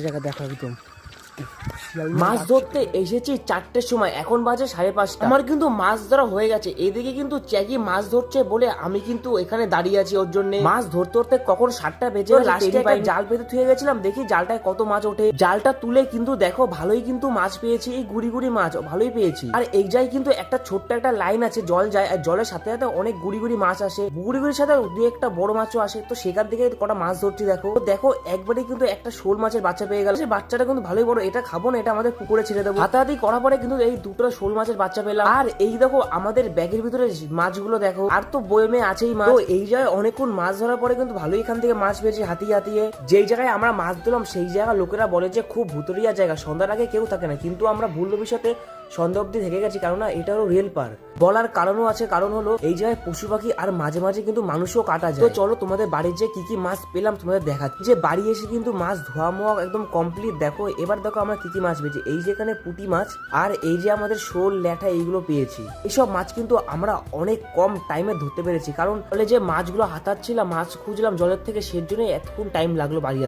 জায়গা দেখো একদম মাছ ধরতে এসেছি 4টের সময়, এখন বাজে 5:30। আমার কিন্তু মাছ ধরা হয়ে গেছে। এদিকে কিন্তু চ্যাকি মাছ ধরছে বলে আমি কিন্তু এখানে দাঁড়িয়ে আছি ওর জন্য। মাছ ধরতে ধরতে কখন 7টা বেজে লাস্টে একটা জাল পেতে থুয়ে গেছিলাম, দেখি জালটায় কত মাছ ওঠে। জালটা তুলে কিন্তু দেখো ভালোই কিন্তু মাছ পেয়েছি, এই গুড়ি গুড়ি মাছ ভালোই পেয়েছি। আর এই জায়গায় কিন্তু একটা ছোট্ট একটা লাইন আছে, জল যায় আর জলের সাথে সাথে অনেক গুড়ি গুড়ি মাছ আসে, গুড়ি গুড়ির সাথে দুই একটা বড় মাছও আসে। তো সেখান থেকে কটা মাছ ধরছি দেখো। দেখো একবারে কিন্তু একটা শোল মাছের বাচ্চা পেয়ে গেল। সেই বাচ্চাটা কিন্তু ভালোই বড়, এটা খাবো না, এটা আমাদের পুকুরে ছেড়ে দেবো। হাতাহাতি করার পরে কিন্তু এই দুটো শোল মাছের বাচ্চা পেলাম। আর এই দেখো আমাদের ব্যাগের ভিতরে মাছগুলো দেখো, আর তো বয়মে আছেই মাছ। তো এই জায়গায় অনেকক্ষণ মাছ ধরার পরে কিন্তু ভালোই এখান থেকে মাছ পেয়েছি হাতিয়ে হাতিয়ে। যেই জায়গায় আমরা মাছ ধরলাম সেই জায়গা লোকেরা বলে যে খুব ভুতুরিয়া জায়গা, সন্ধ্যার আগে কেউ থাকে না, কিন্তু আমরা ভুল ভবিষ্যতে সন্ধ্যা অব্দি থেকে গেছি, কারণ এটা হলো রেল পার। বলার কারণও আছে, কারণ হলো এই জায়গায় পশু পাখি আর মাঝে মাঝে কিন্তু মানুষও কাটা যায়। তো চলো তোমাদের বাড়ির যে কি কি মাছ পেলাম তোমাদের দেখাচ্ছি। যে বাড়ি এসে কিন্তু মাছ ধোয়া মোয়া একদম কমপ্লিট। দেখো এবার দেখো আমরা কি কি মাছ পেয়েছি। এই যেখানে পুঁটি মাছ আর এই যে আমাদের শোল ল্যাঠা এইগুলো পেয়েছি। এইসব মাছ কিন্তু আমরা অনেক কম টাইমে ধরতে পেরেছি, কারণ যে মাছগুলো হাতাচ্ছিলাম, মাছ খুঁজলাম জলের থেকে, সের জন্য এতক্ষণ টাইম লাগলো বাড়ি।